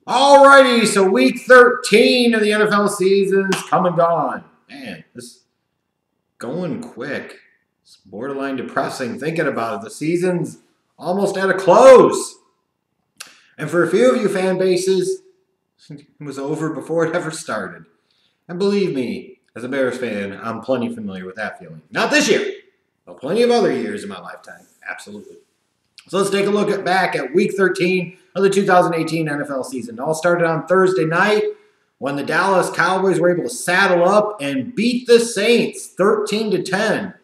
Alrighty, so week 13 of the NFL season's come and gone. Man, this is going quick. It's borderline depressing thinking about it. The season's almost at a close. And for a few of you fan bases, it was over before it ever started. And believe me, as a Bears fan, I'm plenty familiar with that feeling. Not this year, but plenty of other years in my lifetime. Absolutely. So let's take a look back at Week 13 of the 2018 NFL season. It all started on Thursday night when the Dallas Cowboys were able to saddle up and beat the Saints 13-10.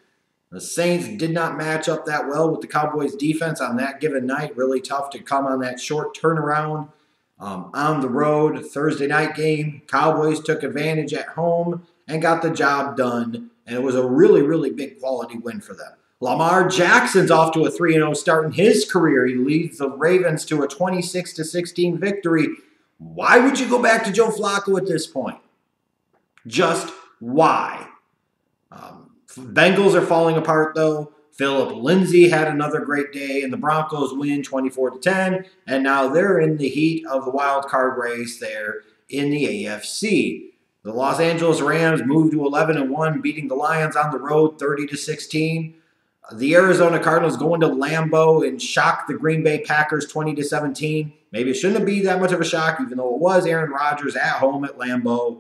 The Saints did not match up that well with the Cowboys' defense on that given night. Really tough to come on that short turnaround on the road. Thursday night game, Cowboys took advantage at home and got the job done. And it was a really, really big quality win for them. Lamar Jackson's off to a 3-0 start in his career. He leads the Ravens to a 26-16 victory. Why would you go back to Joe Flacco at this point? Just why? Bengals are falling apart, though. Philip Lindsay had another great day, and the Broncos win 24-10, and now they're in the heat of the wild card race there in the AFC. The Los Angeles Rams moved to 11-1, beating the Lions on the road 30-16. The Arizona Cardinals go into Lambeau and shock the Green Bay Packers 20-17. Maybe it shouldn't be that much of a shock, even though it was Aaron Rodgers at home at Lambeau.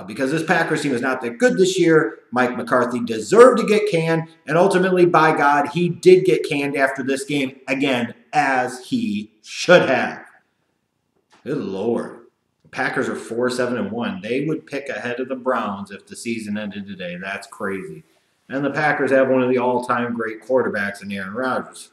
Because this Packers team is not that good this year, Mike McCarthy deserved to get canned, and ultimately, by God, he did get canned after this game again, as he should have. Good Lord. The Packers are 4-7-1. They would pick ahead of the Browns if the season ended today. That's crazy. And the Packers have one of the all-time great quarterbacks in Aaron Rodgers.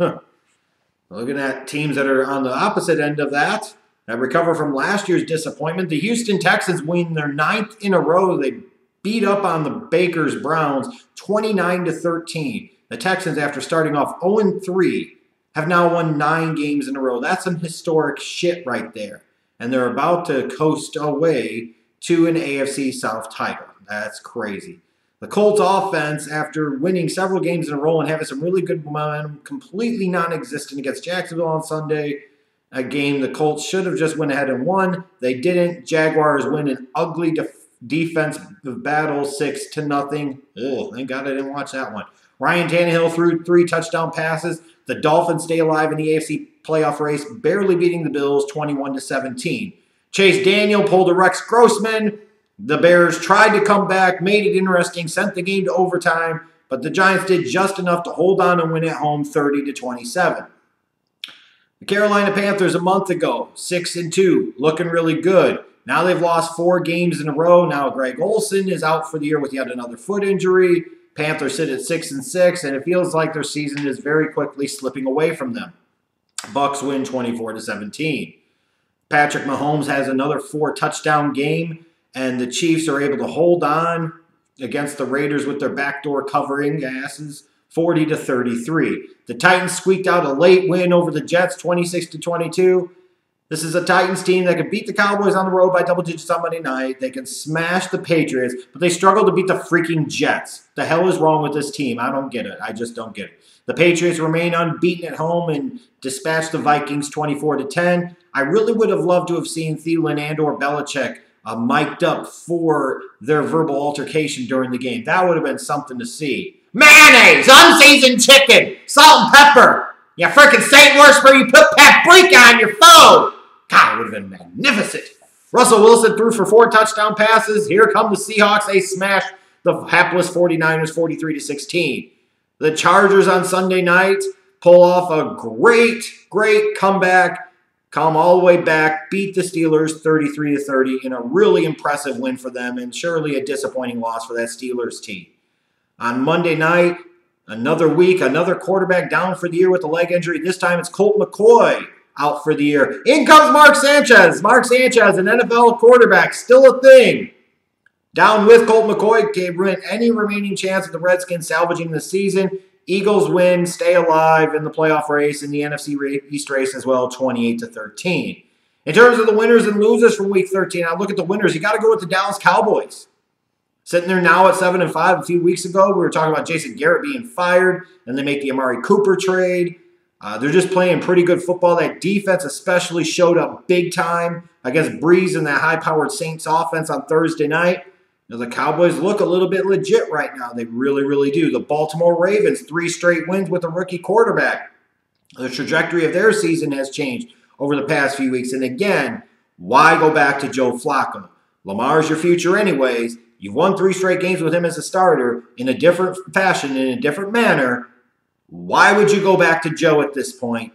Looking at teams that are on the opposite end of that recover from last year's disappointment, the Houston Texans win their 9th in a row. They beat up on the Baker's Browns 29-13. The Texans, after starting off 0-3, have now won 9 games in a row. That's some historic shit right there. And they're about to coast away to an AFC South title. That's crazy. The Colts offense, after winning several games in a row and having some really good momentum, completely non-existent against Jacksonville on Sunday. A game the Colts should have just went ahead and won. They didn't. Jaguars win an ugly defense battle 6-0. Oh, thank God I didn't watch that one. Ryan Tannehill threw 3 touchdown passes. The Dolphins stay alive in the AFC playoff race, barely beating the Bills 21-17. Chase Daniel pulled a Rex Grossman. The Bears tried to come back, made it interesting, sent the game to overtime, but the Giants did just enough to hold on and win at home 30-27. The Carolina Panthers a month ago, 6-2, looking really good. Now they've lost 4 games in a row. Now Greg Olsen is out for the year with yet another foot injury. Panthers sit at 6-6, and it feels like their season is very quickly slipping away from them. Bucks win 24-17. Patrick Mahomes has another 4-touchdown game, and the Chiefs are able to hold on against the Raiders with their backdoor covering asses, 40-33. The Titans squeaked out a late win over the Jets, 26-22. This is a Titans team that can beat the Cowboys on the road by double digits on Monday night. They can smash the Patriots, but they struggle to beat the freaking Jets. The hell is wrong with this team? I don't get it. I just don't get it. The Patriots remain unbeaten at home and dispatch the Vikings 24-10. I really would have loved to have seen Thielen and or Belichick mic'd up for their verbal altercation during the game. That would have been something to see. Mayonnaise, unseasoned chicken, salt and pepper. You frickin' St. Worshipper, you put paprika on your food. God, it would have been magnificent. Russell Wilson threw for 4 touchdown passes. Here come the Seahawks. They smashed the hapless 49ers 43-16. The Chargers on Sunday night pull off a great comeback. Come all the way back, beat the Steelers 33-30 in a really impressive win for them and surely a disappointing loss for that Steelers team. On Monday night, another week, another quarterback down for the year with a leg injury. This time it's Colt McCoy out for the year. In comes Mark Sanchez. Mark Sanchez, an NFL quarterback, still a thing. Down with Colt McCoy, gave any remaining chance of the Redskins salvaging the season. Eagles win, stay alive in the playoff race in the NFC East race as well, 28-13. In terms of the winners and losers from Week 13, I look at the winners. You got to go with the Dallas Cowboys. Sitting there now at 7-5. A few weeks ago, we were talking about Jason Garrett being fired, and they make the Amari Cooper trade. They're just playing pretty good football. That defense especially showed up big time against Breeze and that high-powered Saints offense on Thursday night. The Cowboys look a little bit legit right now. They really, really do. The Baltimore Ravens, 3 straight wins with a rookie quarterback. The trajectory of their season has changed over the past few weeks. And again, why go back to Joe Flacco? Lamar's your future anyways. You've won 3 straight games with him as a starter in a different fashion, in a different manner. Why would you go back to Joe at this point?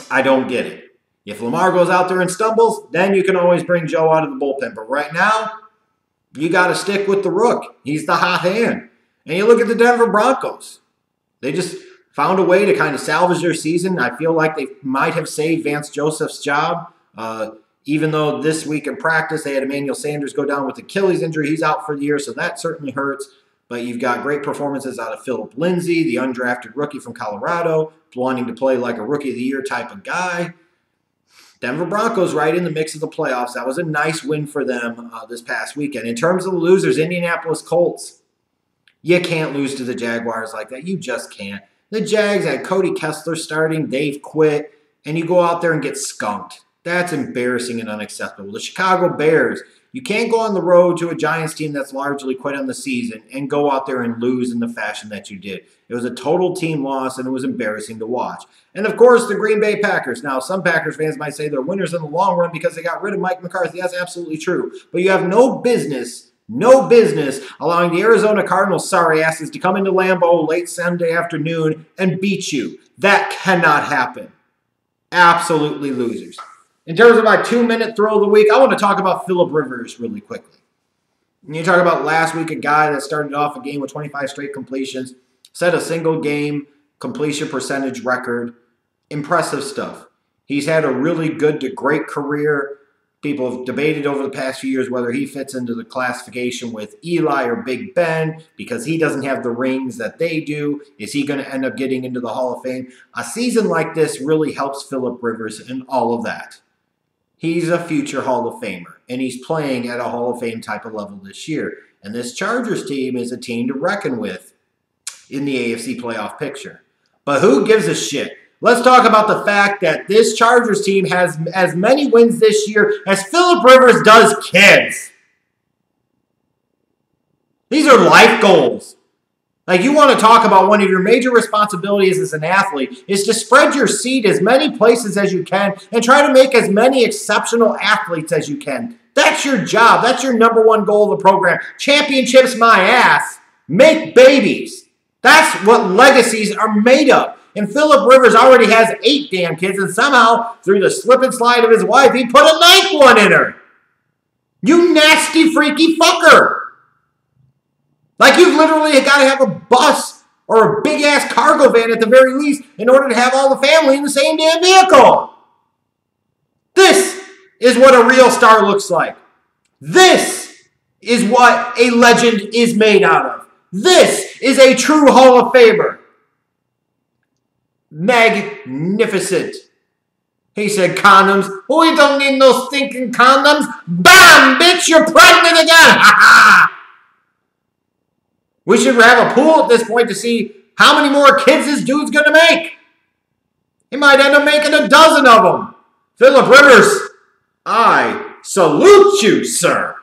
I don't get it. If Lamar goes out there and stumbles, then you can always bring Joe out of the bullpen. But right now, you got to stick with the Rook. He's the hot hand. And you look at the Denver Broncos. They just found a way to kind of salvage their season. I feel like they might have saved Vance Joseph's job. Even though this week in practice, they had Emmanuel Sanders go down with Achilles injury. He's out for the year, so that certainly hurts. But you've got great performances out of Philip Lindsay, the undrafted rookie from Colorado, wanting to play like a Rookie of the Year type of guy. Denver Broncos right in the mix of the playoffs. That was a nice win for them this past weekend. In terms of the losers, Indianapolis Colts. You can't lose to the Jaguars like that. You just can't. The Jags had Cody Kessler starting. They've quit. And you go out there and get skunked. That's embarrassing and unacceptable. The Chicago Bears. You can't go on the road to a Giants team that's largely quit on the season and go out there and lose in the fashion that you did. It was a total team loss, and it was embarrassing to watch. And, of course, the Green Bay Packers. Now, some Packers fans might say they're winners in the long run because they got rid of Mike McCarthy. That's absolutely true. But you have no business allowing the Arizona Cardinals' sorry asses to come into Lambeau late Sunday afternoon and beat you. That cannot happen. Absolutely losers. In terms of my 2-minute throw of the week, I want to talk about Philip Rivers really quickly. And you talk about last week, a guy that started off a game with 25 straight completions, set a single-game completion percentage record. Impressive stuff. He's had a really good to great career. People have debated over the past few years whether he fits into the classification with Eli or Big Ben because he doesn't have the rings that they do. Is he going to end up getting into the Hall of Fame? A season like this really helps Philip Rivers and all of that. He's a future Hall of Famer, and he's playing at a Hall of Fame type of level this year. And this Chargers team is a team to reckon with in the AFC playoff picture. But who gives a shit? Let's talk about the fact that this Chargers team has as many wins this year as Philip Rivers does kids. These are life goals. Like, you want to talk about one of your major responsibilities as an athlete is to spread your seed as many places as you can and try to make as many exceptional athletes as you can. That's your job. That's your number one goal of the program. Championships, my ass. Make babies. That's what legacies are made of. And Philip Rivers already has 8 damn kids, and somehow, through the slip and slide of his wife, he put a 9th one in her. You nasty, freaky fucker. Like, you've literally got to have a bus or a big-ass cargo van at the very least in order to have all the family in the same damn vehicle. This is what a real star looks like. This is what a legend is made out of. This is a true Hall of Famer. Magnificent. He said condoms. We don't need no stinking condoms. Bam, bitch, you're pregnant again. Ha ha. We should have a pool at this point to see how many more kids this dude's going to make. He might end up making a dozen of them. Philip Rivers, I salute you, sir.